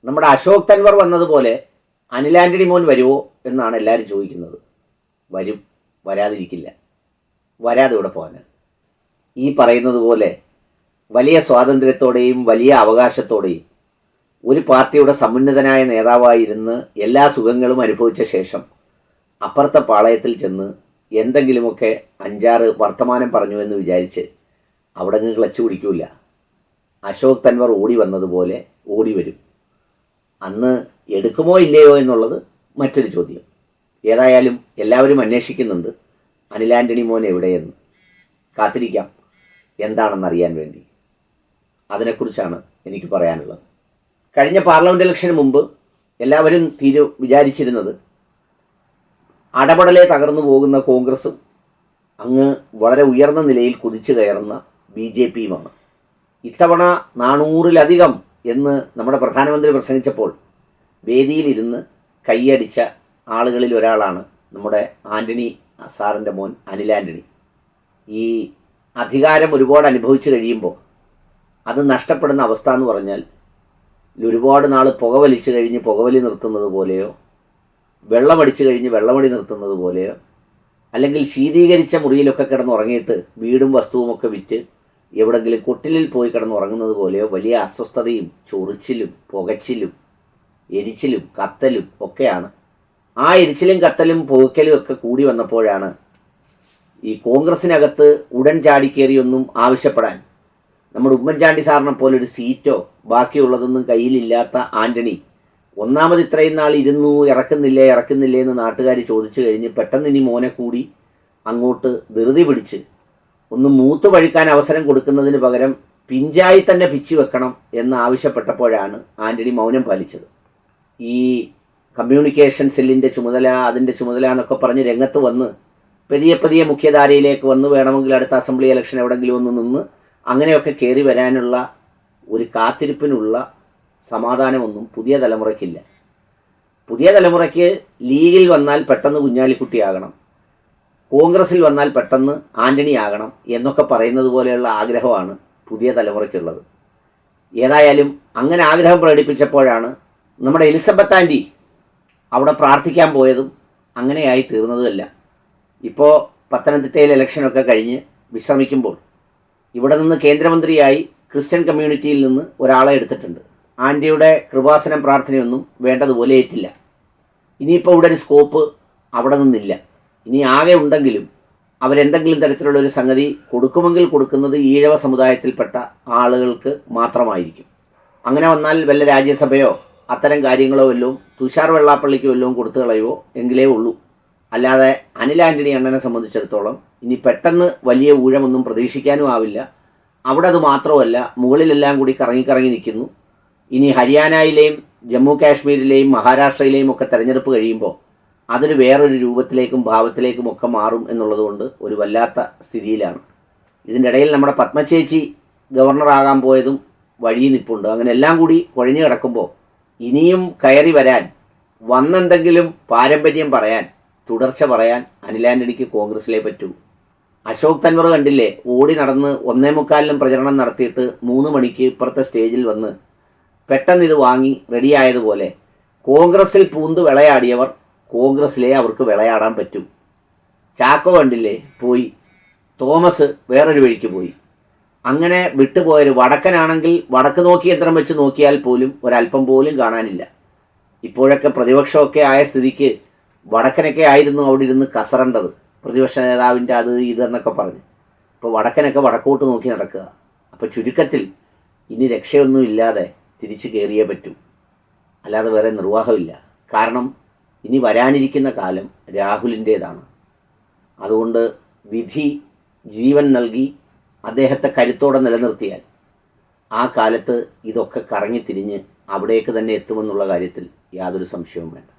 നമ്മുടെ അശോക് തൻവർ വന്നതുപോലെ അനിൽ ആൻ്റണി മോൻ വരുമോ എന്നാണ് എല്ലാവരും ചോദിക്കുന്നത്. വരും, വരാതിരിക്കില്ല. വരാതെ ഇവിടെ പോകാൻ ഈ പറയുന്നത് പോലെ വലിയ സ്വാതന്ത്ര്യത്തോടെയും വലിയ അവകാശത്തോടെയും ഒരു പാർട്ടിയുടെ സമുന്നതനായ നേതാവായിരുന്ന് എല്ലാ സുഖങ്ങളും അനുഭവിച്ച ശേഷം അപ്പുറത്തെ പാളയത്തിൽ ചെന്ന് എന്തെങ്കിലുമൊക്കെ 5-6 വർത്തമാനം പറഞ്ഞു എന്ന് വിചാരിച്ച് അവിടെ നിന്ന് ക്ലച്ച് പിടിക്കില്ല. അശോക് തൻവർ ഓടി വന്നതുപോലെ ഓടി വരും. അന്ന് എടുക്കുമോ ഇല്ലയോ എന്നുള്ളത് മറ്റൊരു ചോദ്യം. ഏതായാലും എല്ലാവരും അന്വേഷിക്കുന്നുണ്ട് അനിൽ ആൻ്റണി മോൻ എവിടെയെന്ന്. കാത്തിരിക്കാം എന്താണെന്നറിയാൻ വേണ്ടി. അതിനെക്കുറിച്ചാണ് എനിക്ക് പറയാനുള്ളത്. കഴിഞ്ഞ പാർലമെൻറ്റ് ഇലക്ഷന് മുമ്പ് എല്ലാവരും വിചാരിച്ചിരുന്നത് അടപടലെ തകർന്നു പോകുന്ന കോൺഗ്രസും അങ്ങ് വളരെ ഉയർന്ന നിലയിൽ കുതിച്ചു കയറുന്ന BJPയുമാണ്. ഇത്തവണ 400-ലധികം എന്ന് നമ്മുടെ പ്രധാനമന്ത്രി പ്രസംഗിച്ചപ്പോൾ വേദിയിലിരുന്ന് കൈയടിച്ച ആളുകളിൽ ഒരാളാണ് നമ്മുടെ ആൻ്റണി സാറിൻ്റെ മോൻ അനിൽ ആൻ്റണി. ഈ അധികാരം ഒരുപാട് അനുഭവിച്ചു കഴിയുമ്പോൾ അത് നഷ്ടപ്പെടുന്ന അവസ്ഥ എന്ന് പറഞ്ഞാൽ ഒരുപാട് നാൾ പുകവലിച്ചു കഴിഞ്ഞ് പുകവലി നിർത്തുന്നത് പോലെയോ, വെള്ളമടിച്ചു കഴിഞ്ഞ് വെള്ളമടി നിർത്തുന്നത് പോലെയോ, അല്ലെങ്കിൽ ശീതീകരിച്ച മുറിയിലൊക്കെ കിടന്നുറങ്ങിയിട്ട് വീടും വസ്തുവുമൊക്കെ വിറ്റ് എവിടെങ്കിലും കൊട്ടിലിൽ പോയി കിടന്നുറങ്ങുന്നത് പോലെയോ വലിയ അസ്വസ്ഥതയും ചൊറിച്ചിലും പുകച്ചിലും എരിച്ചിലും കത്തലും ഒക്കെയാണ്. ആ എരിച്ചിലും കത്തലും പുകയ്ക്കലും ഒക്കെ കൂടി വന്നപ്പോഴാണ് ഈ കോൺഗ്രസിനകത്ത് ഉടൻ ചാടിക്കേറിയൊന്നും ആവശ്യപ്പെടാൻ നമ്മുടെ ഉമ്മൻചാണ്ടി സാറിനെ പോലെ ഒരു സീറ്റോ ബാക്കിയുള്ളതൊന്നും കയ്യിലില്ലാത്ത ആൻ്റണി ഒന്നാമത് ഇത്രയും നാൾ ഇരുന്നു ഇറക്കുന്നില്ലേ എന്ന് നാട്ടുകാർ ചോദിച്ചു കഴിഞ്ഞ് പെട്ടെന്ന് ഇനി മോനെ കൂടി അങ്ങോട്ട് ധൃതി പിടിച്ച് ഒന്ന് മൂത്ത് പഴുക്കാൻ അവസരം കൊടുക്കുന്നതിന് പകരം പിഞ്ചായി തന്നെ പിച്ചു വെക്കണം എന്ന് ആവശ്യപ്പെട്ടപ്പോഴാണ് ആൻ്റണി മൗനം പാലിച്ചത്. ഈ കമ്മ്യൂണിക്കേഷൻ സെല്ലിൻ്റെ ചുമതല, അതിൻ്റെ ചുമതല എന്നൊക്കെ പറഞ്ഞ് രംഗത്ത് വന്ന് പതിയെ മുഖ്യധാരയിലേക്ക് വന്ന് വേണമെങ്കിൽ അടുത്ത അസംബ്ലി ഇലക്ഷൻ എവിടെയെങ്കിലും ഒന്ന് നിന്ന് അങ്ങനെയൊക്കെ കയറി വരാനുള്ള ഒരു കാത്തിരിപ്പിനുള്ള സമാധാനമൊന്നും പുതിയ തലമുറയ്ക്കില്ല. പുതിയ തലമുറയ്ക്ക് ലീഗിൽ വന്നാൽ പെട്ടെന്ന് കുഞ്ഞാലിക്കുട്ടിയാകണം, കോൺഗ്രസിൽ വന്നാൽ പെട്ടെന്ന് ആൻ്റണി ആകണം എന്നൊക്കെ പറയുന്നത് പോലെയുള്ള ആഗ്രഹമാണ് പുതിയ തലമുറയ്ക്കുള്ളത്. ഏതായാലും അങ്ങനെ ആഗ്രഹം പ്രകടിപ്പിച്ചപ്പോഴാണ് നമ്മുടെ എലിസബത്ത് ആൻ്റി അവിടെ പ്രാർത്ഥിക്കാൻ പോയതും അങ്ങനെയായി തീർന്നതുമല്ല. ഇപ്പോൾ പത്തനംതിട്ടയിൽ ഇലക്ഷനൊക്കെ കഴിഞ്ഞ് വിശ്രമിക്കുമ്പോൾ ഇവിടെ നിന്ന് കേന്ദ്രമന്ത്രിയായി ക്രിസ്ത്യൻ കമ്മ്യൂണിറ്റിയിൽ നിന്ന് ഒരാളെ എടുത്തിട്ടുണ്ട്. ആൻ്റിയുടെ കൃപാസനം പ്രാർത്ഥനയൊന്നും വേണ്ടതുപോലെ ഏറ്റില്ല. ഇനിയിപ്പോൾ ഇവിടെ ഒരു സ്കോപ്പ് അവിടെ നിന്നില്ല. ഇനി ആകെ ഉണ്ടെങ്കിലും അവരെന്തെങ്കിലും തരത്തിലുള്ള ഒരു സംഗതി കൊടുക്കുമെങ്കിൽ കൊടുക്കുന്നത് ഈഴവ സമുദായത്തിൽപ്പെട്ട ആളുകൾക്ക് മാത്രമായിരിക്കും. അങ്ങനെ വന്നാൽ വല്ല രാജ്യസഭയോ അത്തരം കാര്യങ്ങളോ വല്ലതും തുഷാർ വെള്ളാപ്പള്ളിക്ക് വല്ലതും കൊടുത്തു കളയുമോ എങ്കിലേ ഉള്ളൂ. അല്ലാതെ അനിൽ ആൻ്റണി അണ്ണനെ സംബന്ധിച്ചിടത്തോളം ഇനി പെട്ടെന്ന് വലിയ ഊഴമൊന്നും പ്രതീക്ഷിക്കാനും ആവില്ല. അവിടെ അത് മാത്രമല്ല, മുകളിലെല്ലാം കൂടി കറങ്ങി നിൽക്കുന്നു. ഇനി ഹരിയാനയിലെയും ജമ്മു കാശ്മീരിലെയും മഹാരാഷ്ട്രയിലെയും ഒക്കെ തെരഞ്ഞെടുപ്പ് കഴിയുമ്പോൾ അതൊരു വേറൊരു രൂപത്തിലേക്കും ഭാവത്തിലേക്കും ഒക്കെ മാറും എന്നുള്ളതുകൊണ്ട് ഒരു വല്ലാത്ത സ്ഥിതിയിലാണ്. ഇതിൻ്റെ ഇടയിൽ നമ്മുടെ പത്മചേച്ചി ഗവർണറാകാൻ പോയതും വഴി നിൽപ്പുണ്ട്. അങ്ങനെ എല്ലാം കൂടി കുഴഞ്ഞു കിടക്കുമ്പോൾ ഇനിയും കയറി വരാൻ, വന്നെന്തെങ്കിലും പാരമ്പര്യം പറയാൻ, തുടർച്ച പറയാൻ അനിൽ ആൻ്റണിക്ക് കോൺഗ്രസിലേ പറ്റൂ. അശോക് തൻവർ കണ്ടില്ലേ, ഓടി നടന്ന് 1:45 പ്രചരണം നടത്തിയിട്ട് 3 മണിക്ക് ഇപ്പുറത്തെ സ്റ്റേജിൽ വന്ന് പെട്ടെന്ന് ഇത് വാങ്ങി റെഡിയായതുപോലെ കോൺഗ്രസിൽ പൂന്ത് വിളയാടിയവർ കോൺഗ്രസിലേ അവർക്ക് വിളയാടാൻ പറ്റും. ചാക്കോ കണ്ടില്ലേ പോയി, തോമസ് വേറൊരു വഴിക്ക് പോയി. അങ്ങനെ വിട്ടുപോയൊരു വടക്കനാണെങ്കിൽ വടക്ക് നോക്കി യന്ത്രം വെച്ച് നോക്കിയാൽ പോലും ഒരല്പം പോലും കാണാനില്ല. ഇപ്പോഴൊക്കെ പ്രതിപക്ഷമൊക്കെ ആയ സ്ഥിതിക്ക് വടക്കനൊക്കെ ആയിരുന്നു അവിടെ ഇരുന്ന് കസറേണ്ടത്, പ്രതിപക്ഷ നേതാവിൻ്റെ അത് ഇതെന്നൊക്കെ പറഞ്ഞ്. ഇപ്പോൾ വടക്കനൊക്കെ വടക്കോട്ട് നോക്കി നടക്കുക. അപ്പോൾ ചുരുക്കത്തിൽ ഇനി രക്ഷയൊന്നും ഇല്ലാതെ തിരിച്ചു കയറിയേ പറ്റൂ, അല്ലാതെ വേറെ നിർവാഹമില്ല. കാരണം ഇനി വരാനിരിക്കുന്ന കാലം രാഹുലിൻ്റേതാണ്. അതുകൊണ്ട് വിധി ജീവൻ നൽകി അദ്ദേഹത്തെ കരുത്തോടെ നിലനിർത്തിയാൽ ആ കാലത്ത് ഇതൊക്കെ കറങ്ങിത്തിരിഞ്ഞ് അവിടേക്ക് തന്നെ എത്തുമെന്നുള്ള കാര്യത്തിൽ യാതൊരു സംശയവും വേണ്ട.